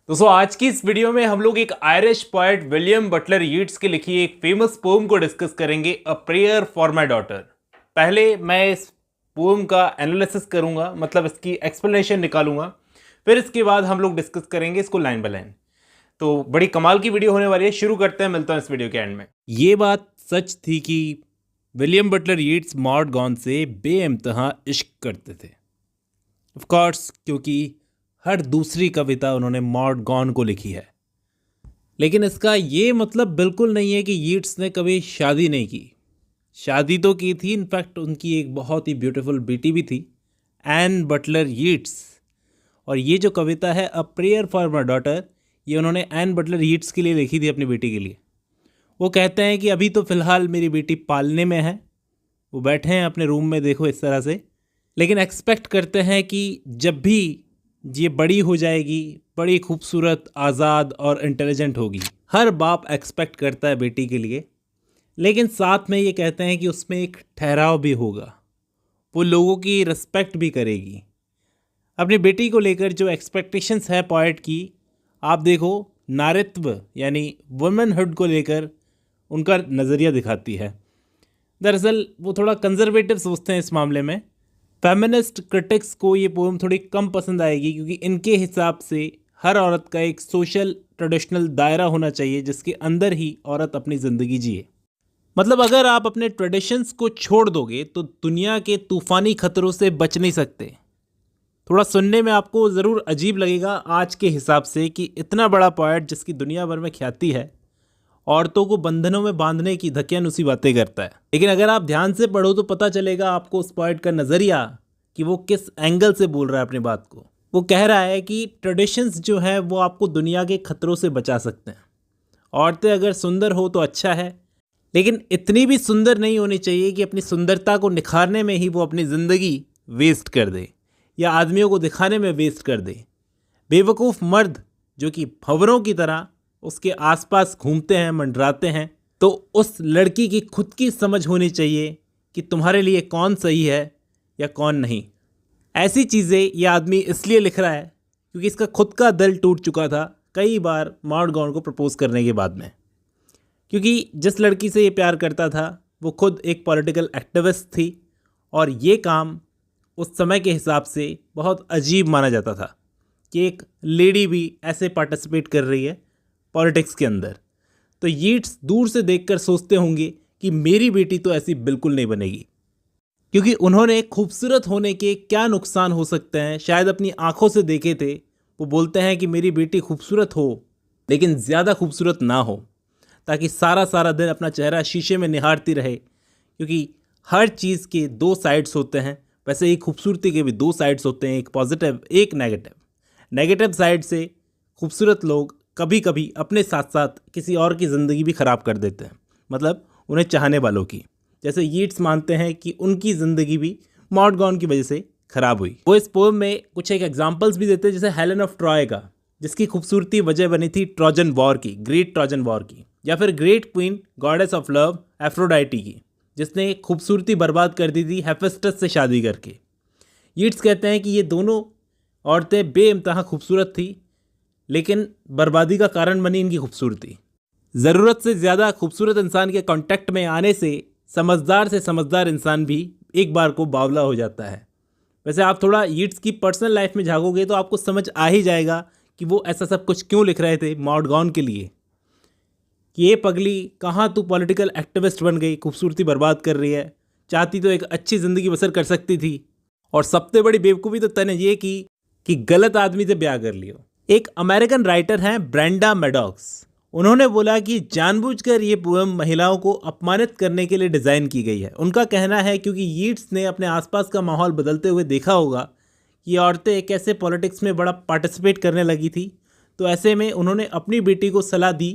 दोस्तों आज की इस वीडियो में हम लोग एक Irish poet William Butler Yeats की लिखी एक फेमस पोम को डिस्कस करेंगे, a prayer for my daughter. पहले मैं इस पोम का एनालिसिस करूंगा, मतलब इसकी एक्सप्लेनेशन निकालूंगा, फिर इसके बाद हम लोग डिस्कस करेंगे इसको लाइन बाय लाइन। तो बड़ी कमाल की वीडियो होने वाली है, शुरू करते हैं, मिलता हूं इस वीडियो के एंड में। ये बात सच थी कि William Butler Yeats mod gone से बेइंतहा इश्क करते थे। ऑफ कोर्स, क्योंकि हर दूसरी कविता उन्होंने मॉड गॉन को लिखी है। लेकिन इसका ये मतलब बिल्कुल नहीं है कि यीट्स ने कभी शादी नहीं की। शादी तो की थी, इनफैक्ट उनकी एक बहुत ही ब्यूटीफुल बेटी भी थी, एन बटलर यीट्स। और ये जो कविता है a prayer for my daughter, ये उन्होंने एन बटलर यीट्स के लिए लिखी थी, अपनी बेटी के लिए। वो कहते हैं कि अभी तो फ़िलहाल मेरी बेटी पालने में है, वो बैठे हैं अपने रूम में, देखो इस तरह से, लेकिन एक्सपेक्ट करते हैं कि जब भी ये बड़ी हो जाएगी, बड़ी खूबसूरत, आज़ाद और इंटेलिजेंट होगी। हर बाप एक्सपेक्ट करता है बेटी के लिए, लेकिन साथ में ये कहते हैं कि उसमें एक ठहराव भी होगा, वो लोगों की रिस्पेक्ट भी करेगी। अपनी बेटी को लेकर जो एक्सपेक्टेशंस है पोएट की, आप देखो, नारित्व यानी वुमेनहुड को लेकर उनका नज़रिया दिखाती है। दरअसल वो थोड़ा कंजर्वेटिव सोचते हैं इस मामले में। फेमिनिस्ट क्रिटिक्स को ये पोएम थोड़ी कम पसंद आएगी, क्योंकि इनके हिसाब से हर औरत का एक सोशल ट्रेडिशनल दायरा होना चाहिए जिसके अंदर ही औरत अपनी ज़िंदगी जिए। मतलब अगर आप अपने ट्रेडिशंस को छोड़ दोगे तो दुनिया के तूफ़ानी खतरों से बच नहीं सकते। थोड़ा सुनने में आपको ज़रूर अजीब लगेगा आज के हिसाब से कि इतना बड़ा पोएट जिसकी दुनिया भर में ख्याति है, औरतों को बंधनों में बांधने की धकियानुसी बातें करता है। लेकिन अगर आप ध्यान से पढ़ो तो पता चलेगा आपको उस पोएट का नज़रिया कि वो किस एंगल से बोल रहा है अपनी बात को। वो कह रहा है कि ट्रेडिशंस जो है वो आपको दुनिया के खतरों से बचा सकते हैं। औरतें अगर सुंदर हो तो अच्छा है, लेकिन इतनी भी सुंदर नहीं होनी चाहिए कि अपनी सुंदरता को निखारने में ही वो अपनी ज़िंदगी वेस्ट कर दे या आदमियों को दिखाने में वेस्ट कर दे। बेवकूफ़ मर्द जो कि भंवरों की तरह उसके आसपास घूमते हैं, मंडराते हैं, तो उस लड़की की खुद की समझ होनी चाहिए कि तुम्हारे लिए कौन सही है या कौन नहीं। ऐसी चीज़ें ये आदमी इसलिए लिख रहा है क्योंकि इसका खुद का दिल टूट चुका था कई बार मॉड गॉन को प्रपोज़ करने के बाद में। क्योंकि जिस लड़की से ये प्यार करता था वो खुद एक पॉलिटिकल एक्टिविस्ट थी, और ये काम उस समय के हिसाब से बहुत अजीब माना जाता था कि एक लेडी भी ऐसे पार्टिसिपेट कर रही है पॉलिटिक्स के अंदर। तो यीट्स दूर से देखकर सोचते होंगे कि मेरी बेटी तो ऐसी बिल्कुल नहीं बनेगी, क्योंकि उन्होंने खूबसूरत होने के क्या नुकसान हो सकते हैं शायद अपनी आंखों से देखे थे। वो बोलते हैं कि मेरी बेटी खूबसूरत हो, लेकिन ज़्यादा खूबसूरत ना हो, ताकि सारा सारा दिन अपना चेहरा शीशे में निहारती रहे। क्योंकि हर चीज़ के दो साइड्स होते हैं, वैसे ही खूबसूरती के भी दो साइड्स होते हैं, एक पॉजिटिव एक नेगेटिव। नेगेटिव साइड से खूबसूरत लोग कभी कभी अपने साथ साथ किसी और की ज़िंदगी भी ख़राब कर देते हैं, मतलब उन्हें चाहने वालों की। जैसे यीट्स मानते हैं कि उनकी ज़िंदगी भी मॉड गॉन की वजह से ख़राब हुई। वो इस पोएम में कुछ एक एग्जांपल्स भी देते हैं, जैसे हेलेन ऑफ ट्रॉय का, जिसकी खूबसूरती वजह बनी थी ट्रोजन वॉर की, ग्रेट ट्रोजन वॉर की। या फिर great queen goddess of love Aphrodite की, जिसने खूबसूरती बर्बाद कर दी थी हेफेस्टस से शादी करके। यीट्स कहते हैं कि ये दोनों औरतें बेइंतहा खूबसूरत थी, लेकिन बर्बादी का कारण बनी इनकी खूबसूरती। ज़रूरत से ज़्यादा खूबसूरत इंसान के कांटेक्ट में आने से समझदार इंसान भी एक बार को बावला हो जाता है। वैसे आप थोड़ा यीट्स की पर्सनल लाइफ में झाँकोगे तो आपको समझ आ ही जाएगा कि वो ऐसा सब कुछ क्यों लिख रहे थे मॉड गॉन के लिए, कि ये पगली कहाँ तू पॉलिटिकल एक्टिविस्ट बन गई, खूबसूरती बर्बाद कर रही है, चाहती तो एक अच्छी ज़िंदगी बसर कर सकती थी, और सबसे बड़ी बेवकूफ़ी तो तने ये की कि गलत आदमी से ब्याह कर लियो। एक अमेरिकन राइटर हैं ब्रेंडा मैडॉक्स, उन्होंने बोला कि जानबूझकर ये पोएम महिलाओं को अपमानित करने के लिए डिज़ाइन की गई है। उनका कहना है क्योंकि यीट्स ने अपने आसपास का माहौल बदलते हुए देखा होगा कि औरतें कैसे पॉलिटिक्स में बड़ा पार्टिसिपेट करने लगी थी, तो ऐसे में उन्होंने अपनी बेटी को सलाह दी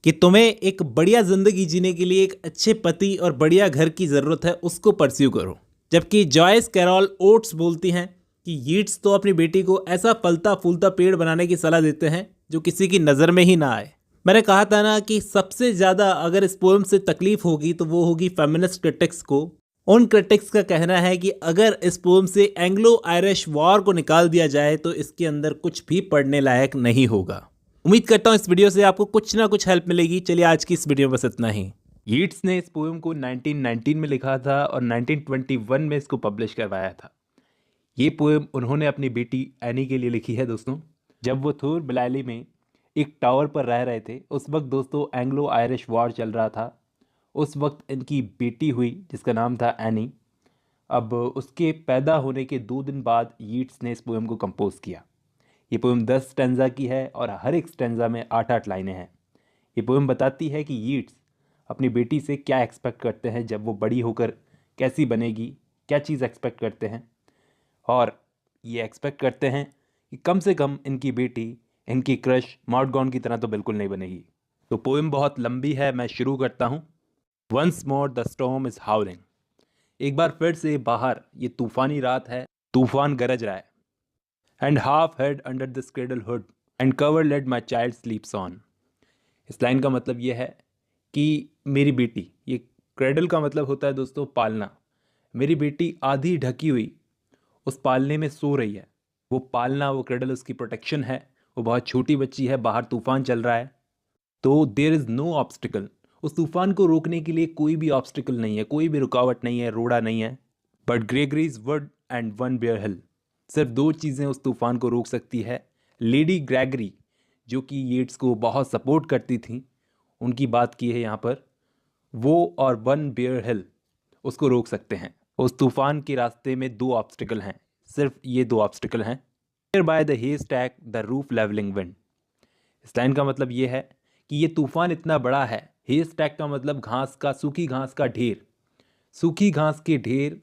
कि तुम्हें एक बढ़िया ज़िंदगी जीने के लिए एक अच्छे पति और बढ़िया घर की ज़रूरत है, उसको परस्यू करो। जबकि जॉयस कैरॉल ओट्स बोलती हैं कि यीट्स तो अपनी बेटी को ऐसा फलता फूलता पेड़ बनाने की सलाह देते हैं जो किसी की नज़र में ही ना आए। मैंने कहा था ना कि सबसे ज़्यादा अगर इस पोएम से तकलीफ़ होगी तो वो होगी फेमिनिस्ट क्रिटिक्स को। उन क्रिटिक्स का कहना है कि अगर इस पोएम से एंग्लो आयरिश वॉर को निकाल दिया जाए तो इसके अंदर कुछ भी पढ़ने लायक नहीं होगा। उम्मीद करता हूँ इस वीडियो से आपको कुछ ना कुछ हेल्प मिलेगी। चलिए आज की इस वीडियो में बस इतना ही। यीट्स ने इस पोएम को 1919 में लिखा था और 1921 में इसको पब्लिश करवाया था। ये पोएम उन्होंने अपनी बेटी एनी के लिए लिखी है दोस्तों। जब वो थोर बिलाली में एक टावर पर रह रहे थे, उस वक्त दोस्तों एंग्लो आयरिश वॉर चल रहा था। उस वक्त इनकी बेटी हुई जिसका नाम था एनी। अब उसके पैदा होने के 2 दिन बाद यीट्स ने इस पोएम को कंपोज किया। ये पोएम 10 स्टैंजा की है और हर एक स्टैंजा में 8-8 लाइनें हैं। ये पोएम बताती है कि यीट्स अपनी बेटी से क्या एक्सपेक्ट करते हैं, जब वो बड़ी होकर कैसी बनेगी, क्या चीज़ एक्सपेक्ट करते हैं। और ये एक्सपेक्ट करते हैं कि कम से कम इनकी बेटी इनकी क्रश मॉडगॉन की तरह तो बिल्कुल नहीं बनेगी। तो पोएम बहुत लंबी है, मैं शुरू करता हूँ। Once more the storm is howling. एक बार फिर से बाहर ये तूफानी रात है, तूफान गरज रहा है। And half head under this cradle hood and cover let my child स्लीप्स on. इस लाइन का मतलब ये है कि मेरी बेटी, ये क्रेडल का मतलब होता है दोस्तों पालना, मेरी बेटी आधी ढकी हुई उस पालने में सो रही है। वो पालना, वो क्रेडल उसकी प्रोटेक्शन है। वो बहुत छोटी बच्ची है, बाहर तूफान चल रहा है। तो देयर इज़ नो ऑब्स्टिकल, उस तूफान को रोकने के लिए कोई भी ऑब्स्टिकल नहीं है, कोई भी रुकावट नहीं है, रोड़ा नहीं है। But Gregory's wood and one bare hill, सिर्फ 2 चीज़ें उस तूफान को रोक सकती है। लेडी ग्रेगरी जो कि येट्स को बहुत सपोर्ट करती थी, उनकी बात की है यहाँ पर, वो और वन बेयर हिल उसको रोक सकते हैं। उस तूफान के रास्ते में 2 ऑब्स्टिकल हैं, सिर्फ ये 2 ऑब्स्टिकल हैं। Near by the haystack the roof levelling wind. इस लाइन का मतलब ये है कि ये तूफान इतना बड़ा है। हेस्टैक का मतलब घास का, सूखी घास का ढेर, सूखी घास के ढेर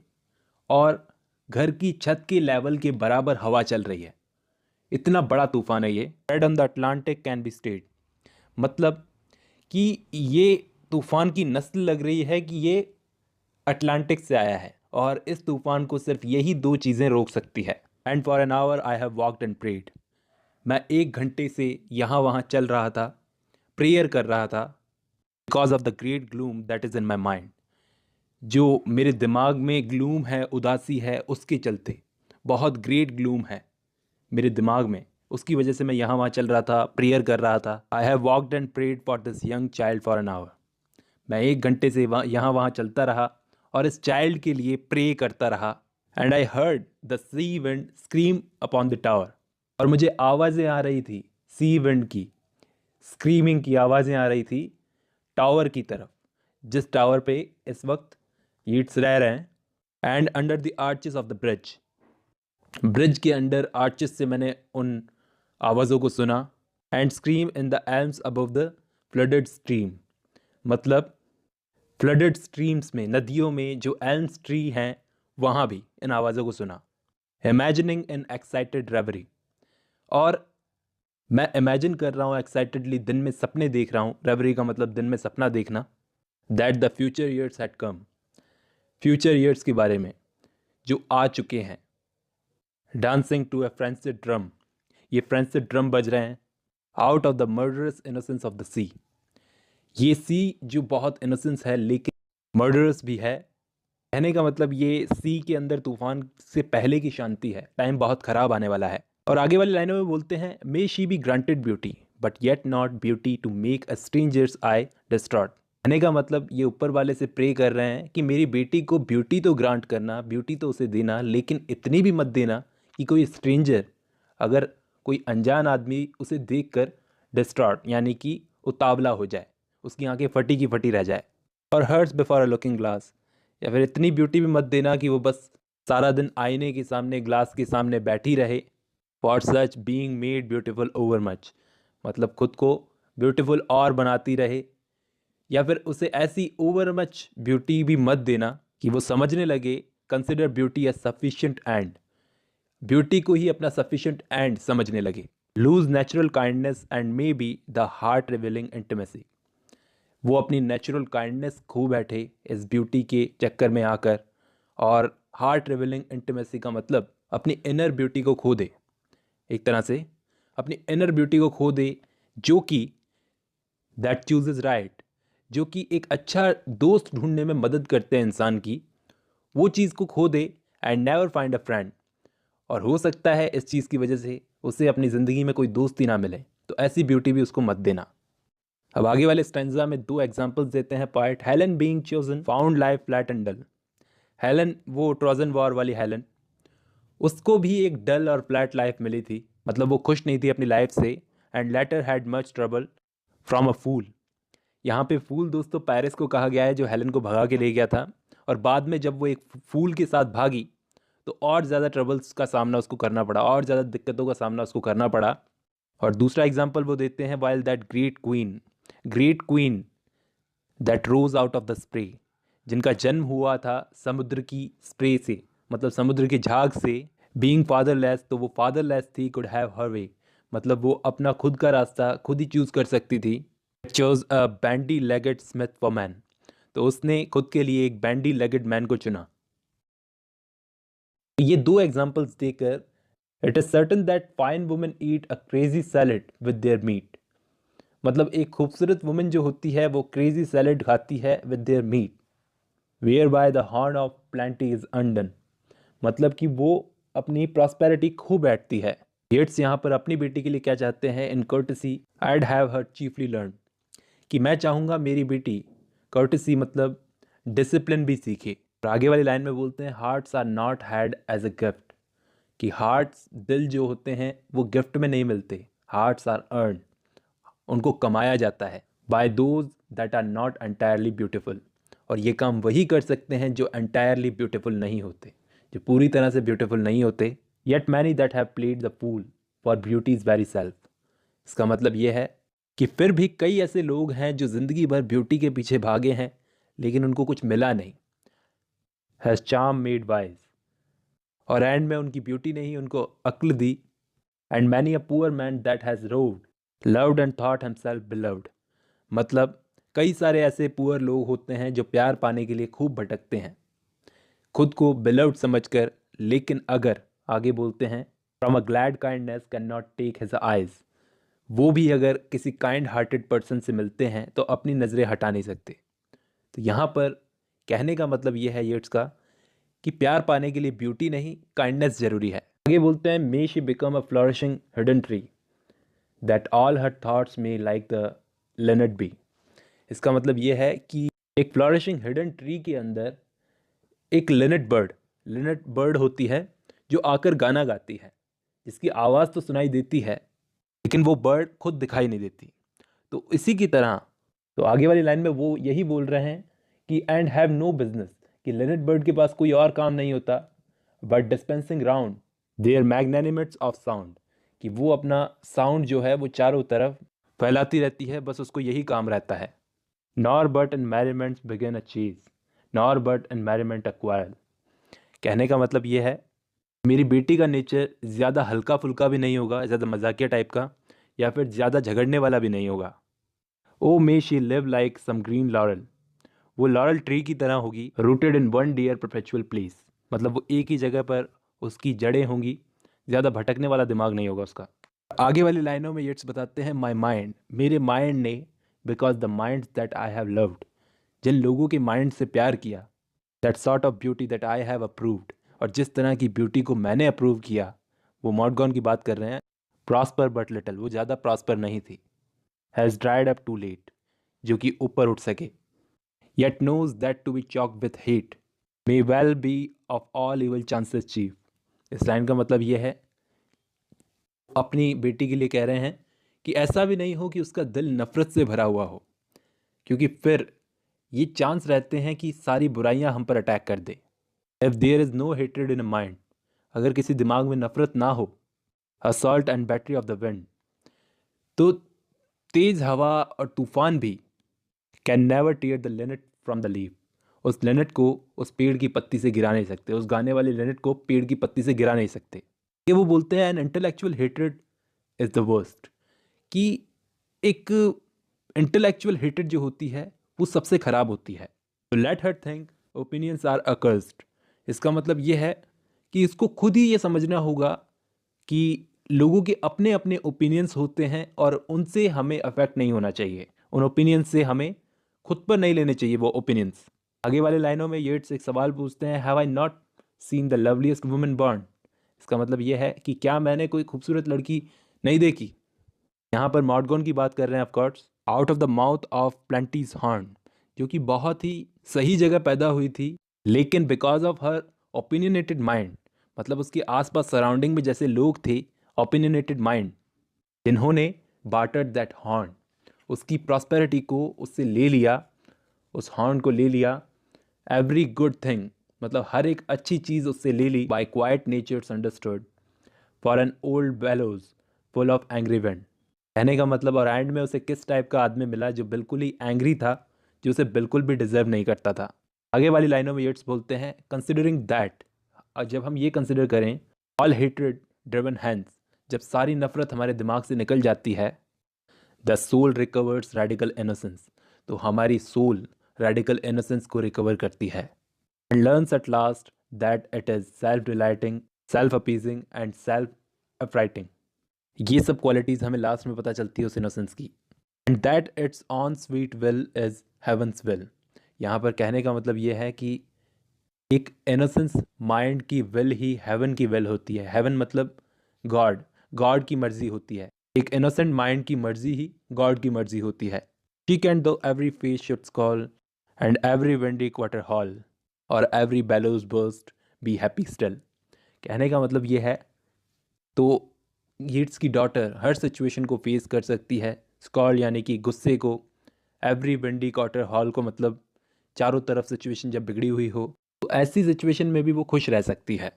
और घर की छत के लेवल के बराबर हवा चल रही है। इतना बड़ा तूफान है ये। Red on the Atlantic can be stayed, मतलब कि ये तूफान की नस्ल लग रही है कि ये अटलांटिक से आया है और इस तूफान को सिर्फ यही 2 चीज़ें रोक सकती है। And for an hour I have walked and prayed. मैं 1 घंटे से यहाँ वहाँ चल रहा था, प्रेयर कर रहा था। Because of the great gloom that is in my mind, जो मेरे दिमाग में ग्लूम है, उदासी है, उसके चलते बहुत ग्रेट ग्लूम है मेरे दिमाग में, उसकी वजह से मैं यहाँ वहाँ चल रहा था, प्रेयर कर रहा था। I have walked and prayed for this young child for an hour. मैं 1 घंटे से यहाँ वहाँ चलता रहा और इस चाइल्ड के लिए प्रे करता रहा। And I heard the sea wind scream upon the tower. और मुझे आवाज़ें आ रही थी, सी विंड की स्क्रीमिंग की आवाज़ें आ रही थी टावर की तरफ, जिस टावर पे इस वक्त यीट्स रह रहे हैं। And under the arches of the bridge, bridge के अंडर आर्चेस से मैंने उन आवाज़ों को सुना। And scream in the elms above the flooded stream, मतलब फ्लडेड स्ट्रीम्स में, नदियों में जो एल्म्स ट्री हैं वहाँ भी इन आवाज़ों को सुना। इमेजिनिंग इन एक्साइटेड रेवरी, और मैं इमेजिन कर रहा हूँ एक्साइटेडली, दिन में सपने देख रहा हूँ। रेवरी का मतलब दिन में सपना देखना। That the future years had come, future years के बारे में जो आ चुके हैं। Dancing to a French drum, ये फ्रेंच ड्रम बज रहे हैं। Out of the murderous innocence of the sea, ये सी जो बहुत इनोसेंस है लेकिन मर्डरस भी है। कहने का मतलब ये सी के अंदर तूफान से पहले की शांति है, टाइम बहुत ख़राब आने वाला है। और आगे वाली लाइनों में बोलते हैं, may she be granted beauty but yet not beauty to make a stranger's eye distraught. कहने का मतलब ये ऊपर वाले से प्रे कर रहे हैं कि मेरी बेटी को ब्यूटी तो ग्रांट करना, ब्यूटी तो उसे देना, लेकिन इतनी भी मत देना कि कोई स्ट्रेंजर, अगर कोई अनजान आदमी उसे देखकर डिस्ट्रॉट यानी कि उतावला हो जाए, उसकी आंखें फटी की फटी रह जाए। और hearts before a looking glass, या फिर इतनी ब्यूटी भी मत देना कि वो बस सारा दिन आईने के सामने, ग्लास के सामने बैठी रहे। For such being made beautiful over much, मतलब खुद को ब्यूटीफुल और बनाती रहे। या फिर उसे ऐसी ओवर मच ब्यूटी भी मत देना कि वो समझने लगे consider beauty as sufficient end, beauty को ही अपना सफिशिएंट एंड समझने लगे। Lose natural kindness and maybe the heart revealing intimacy, वो अपनी नेचुरल काइंडनेस खो बैठे इस ब्यूटी के चक्कर में आकर। और हार्ट रिवीलिंग इंटीमेसी का मतलब अपनी इनर ब्यूटी को खो दे, एक तरह से अपनी इनर ब्यूटी को खो दे, जो कि दैट चूजेज राइट, जो कि एक अच्छा दोस्त ढूंढने में मदद करते हैं इंसान की, वो चीज़ को खो दे। And never find a friend, और हो सकता है इस चीज़ की वजह से उसे अपनी ज़िंदगी में कोई दोस्त ही ना मिले। तो ऐसी ब्यूटी भी उसको मत देना। अब आगे वाले स्टैंजा में 2 एग्जांपल्स देते हैं poet. Helen being chosen found life flat and dull. Helen, वो ट्रोजन वॉर वाली हेलन, उसको भी एक डल और फ्लैट लाइफ मिली थी, मतलब वो खुश नहीं थी अपनी लाइफ से। And later had much trouble from a fool. यहाँ पे फूल दोस्तों पेरिस को कहा गया है, जो हेलन को भगा के ले गया था। और बाद में जब वो एक फूल के साथ भागी तो और ज़्यादा ट्रबल्स का सामना उसको करना पड़ा, और ज़्यादा दिक्कतों का सामना उसको करना पड़ा। और दूसरा एग्जाम्पल वो देते हैं, while that great queen that rose out of the spray, जिनका जन्म हुआ था समुद्र की स्प्रे से, मतलब समुद्र की झाग से। बीइंग फादरलेस, तो वो फादरलेस थी, कुड हैव हर वे, मतलब वो अपना खुद का रास्ता खुद ही चूज कर सकती थी। Choose a bandy legged Smith for man, तो उसने खुद के लिए एक बैंडी लेगेड मैन को चुना। ये 2 एग्जाम्पल्स देकर it is certain that fine women eat a crazy salad with their meet, मतलब एक खूबसूरत वुमेन जो होती है वो क्रेजी सैलेड खाती है with their meat. Whereby the horn of plenty is undone, मतलब कि वो अपनी प्रॉस्पेरिटी खो बैठती है। गेट्स यहाँ पर अपनी बेटी के लिए क्या चाहते हैं, in courtesy I'd have her chiefly learn, कि मैं चाहूँगा मेरी बेटी कर्टसी मतलब डिसिप्लिन भी सीखे। और आगे वाली लाइन में बोलते हैं, hearts are not had as a gift, कि हार्ट्स, दिल जो होते हैं वो गिफ्ट में नहीं मिलते, हार्ट्स आर अर्न, उनको कमाया जाता है, by those that are not entirely beautiful, और ये काम वही कर सकते हैं जो एंटायरली ब्यूटिफुल नहीं होते, जो पूरी तरह से ब्यूटिफुल नहीं होते। Yet many that have played the fool for beauty's very self, इसका मतलब ये है कि फिर भी कई ऐसे लोग हैं जो ज़िंदगी भर ब्यूटी के पीछे भागे हैं लेकिन उनको कुछ मिला नहीं। हैज़ चार्म मेड वाइज, और एंड में उनकी ब्यूटी ने ही उनको अक्ल दी। And many a poor man that has roved loved and thought himself beloved, मतलब कई सारे ऐसे पुअर लोग होते हैं जो प्यार पाने के लिए खूब भटकते हैं, खुद को बिलव्ड समझकर, लेकिन अगर आगे बोलते हैं, from a glad kindness cannot take his eyes, वो भी अगर किसी काइंड हार्टेड पर्सन से मिलते हैं तो अपनी नज़रें हटा नहीं सकते। तो यहाँ पर कहने का मतलब ये है येट्स का कि प्यार पाने के लिए ब्यूटी नहीं, काइंडनेस जरूरी है। आगे बोलते हैं, may she become a flourishing hidden tree that all her thoughts may like the linnet be, इसका मतलब ये है कि एक फ्लोरिशिंग हिडन ट्री के अंदर एक लिनेट बर्ड होती है जो आकर गाना गाती है, जिसकी आवाज़ तो सुनाई देती है लेकिन वो बर्ड खुद दिखाई नहीं देती। तो इसी की तरह, तो आगे वाली लाइन में वो यही बोल रहे हैं कि एंड हैव नो बिजनेस, कि लिनेट बर्ड के पास कोई और काम नहीं होता, but dispensing round their magnanimities of sound, कि वो अपना साउंड जो है वो चारों तरफ फैलाती रहती है, बस उसको यही काम रहता है। Nor but in merriments begin a chase, nor but in merriment a quarrel, कहने का मतलब ये है, मेरी बेटी का नेचर ज़्यादा हल्का फुल्का भी नहीं होगा, ज़्यादा मजाकिया टाइप का, या फिर ज़्यादा झगड़ने वाला भी नहीं होगा। O may she live like some green laurel, वो लॉरल ट्री की तरह होगी, rooted in one dear perpetual place, मतलब वो एक ही जगह पर उसकी जड़ें होंगी, ज़्यादा भटकने वाला दिमाग नहीं होगा उसका। आगे वाली लाइनों में येट्स बताते हैं, माई माइंड, मेरे माइंड ने, because the mind that I have loved, जिन लोगों के माइंड से प्यार किया, that sort of beauty that I have approved, और जिस तरह की ब्यूटी को मैंने अप्रूव किया, वो मॉडगॉन की बात कर रहे हैं, प्रॉस्पर बट लिटिल, वो ज़्यादा प्रॉस्पर नहीं थी, has dried up too late, जो कि ऊपर उठ सके, yet knows that to be choked with hate may well be of all evil chances chief. इस लाइन का मतलब ये है, अपनी बेटी के लिए कह रहे हैं कि ऐसा भी नहीं हो कि उसका दिल नफरत से भरा हुआ हो, क्योंकि फिर ये चांस रहते हैं कि सारी बुराइयां हम पर अटैक कर दे। If there is no hatred in a mind, अगर किसी दिमाग में नफरत ना हो, assault and battery of the wind, तो तेज हवा और तूफान भी can never tear the linnet from the leaf, उस लिनेट को उस पेड़ की पत्ती से गिरा नहीं सकते, उस गाने वाले लिनेट को पेड़ की पत्ती से गिरा नहीं सकते। ये वो बोलते हैं, an intellectual hatred is the worst, कि एक इंटेलेक्चुअल हेट्रेड जो होती है वो सबसे खराब होती है। तो let her think opinions are accursed, इसका मतलब ये है कि इसको खुद ही ये समझना होगा कि लोगों के अपने अपने ओपिनियंस होते हैं और उनसे हमें अफेक्ट नहीं होना चाहिए, उन ओपिनियंस से हमें खुद पर नहीं लेने चाहिए वो ओपिनियंस। आगे वाले लाइनों में येट्स एक सवाल पूछते हैं, have I not seen the loveliest woman born, इसका मतलब ये है कि क्या मैंने कोई खूबसूरत लड़की नहीं देखी। यहाँ पर मॉडगॉन की बात कर रहे हैं of course. Out of the mouth of plenty's horn, जो कि बहुत ही सही जगह पैदा हुई थी, लेकिन because of her opinionated mind, मतलब उसके आसपास सराउंडिंग में जैसे लोग थे ओपिनियनेटेड माइंड, जिन्होंने बार्टर्ड दैट हॉर्न, उसकी प्रॉस्पेरिटी को उससे ले लिया, उस हॉर्न को ले लिया। एवरी गुड थिंग, मतलब हर एक अच्छी चीज़ उससे ले ली। By quiet natures understood for an old bellows full of angry wind. कहने का मतलब, और एंड में उसे किस टाइप का आदमी मिला जो बिल्कुल ही एंग्री था, जो उसे बिल्कुल भी डिजर्व नहीं करता था। आगे वाली लाइनों में येट्स बोलते हैं, कंसिडरिंग दैट, जब हम ये कंसिडर करें, ऑल हेट्रेड ड्रिवन हैंड्स, जब सारी नफरत हमारे दिमाग से निकल जाती है, the soul recovers radical innocence, तो हमारी सोल रेडिकल इनोसेंस को रिकवर करती है। And learns at last that it is self delighting, self appeasing and self affrighting. ये सब क्वालिटीज़ हमें लास्ट में पता चलती है उस इनोसेंस की। And that its own sweet will is heaven's will. यहाँ पर कहने का मतलब ये है कि एक इनोसेंस माइंड की विल ही हेवन की विल होती है। हेवन मतलब गॉड, गॉड की मर्जी होती है। एक इनोसेंट माइंड की मर्जी ही गॉड की मर्जी होती है। She can though every face should scowl and every windy quarter howl और every bellows burst be happy still. कहने का मतलब ये है, तो यीट्स की डॉटर हर सिचुएशन को फेस कर सकती है। स्कॉल यानी कि गुस्से को, एवरी विंडी क्वार्टर हॉल को मतलब चारों तरफ सिचुएशन जब बिगड़ी हुई हो, तो ऐसी सिचुएशन में भी वो खुश रह सकती है।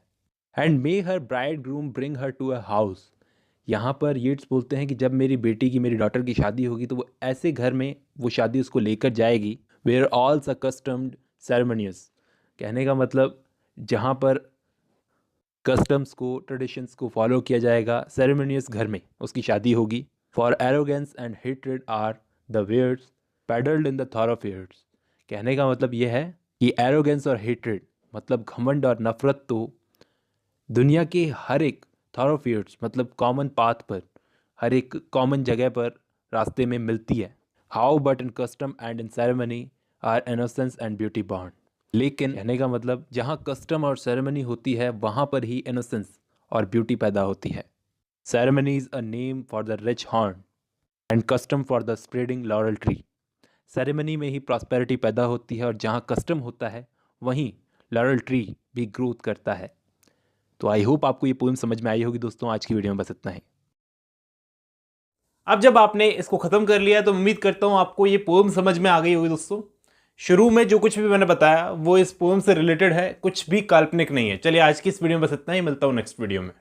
And may her bridegroom bring her to a house. यहाँ पर येट्स बोलते हैं कि जब मेरी बेटी की, मेरी डॉटर की शादी होगी, तो वो ऐसे घर में वो शादी उसको लेकर जाएगी वेयर ऑल कस्टम्ड सेरेमनियस। कहने का मतलब जहाँ पर कस्टम्स को, ट्रेडिशंस को फॉलो किया जाएगा, सेरेमनियस घर में उसकी शादी होगी। For arrogance and hatred are the wares peddled in the thoroughfares. कहने का मतलब ये है कि एरोगेंस और हेट्रेड मतलब घमंड और नफरत तो दुनिया के हर एक थॉरोफेयर्स मतलब कॉमन पाथ पर, हर एक कॉमन जगह पर, रास्ते में मिलती है। How but in custom and in ceremony are innocence and beauty बॉन्ड। लेकिन कहने का मतलब जहाँ कस्टम और सेरेमनी होती है, वहाँ पर ही इनोसेंस और ब्यूटी पैदा होती है। Ceremony is a name for the rich horn and custom for the spreading lauryl tree. Ceremony में ही प्रॉस्पेरिटी पैदा होती है और जहाँ कस्टम होता है वहीं लॉरल ट्री भी ग्रोथ करता है। तो आई होप आपको ये पोएम समझ में आई होगी दोस्तों। आज की वीडियो में बस इतना ही। अब जब आपने इसको खत्म कर लिया तो उम्मीद करता हूं आपको ये पोएम समझ में आ गई होगी दोस्तों। शुरू में जो कुछ भी मैंने बताया वो इस पोएम से रिलेटेड है, कुछ भी काल्पनिक नहीं है। चलिए आज की इस वीडियो में बस इतना ही, मिलता हूं नेक्स्ट वीडियो में।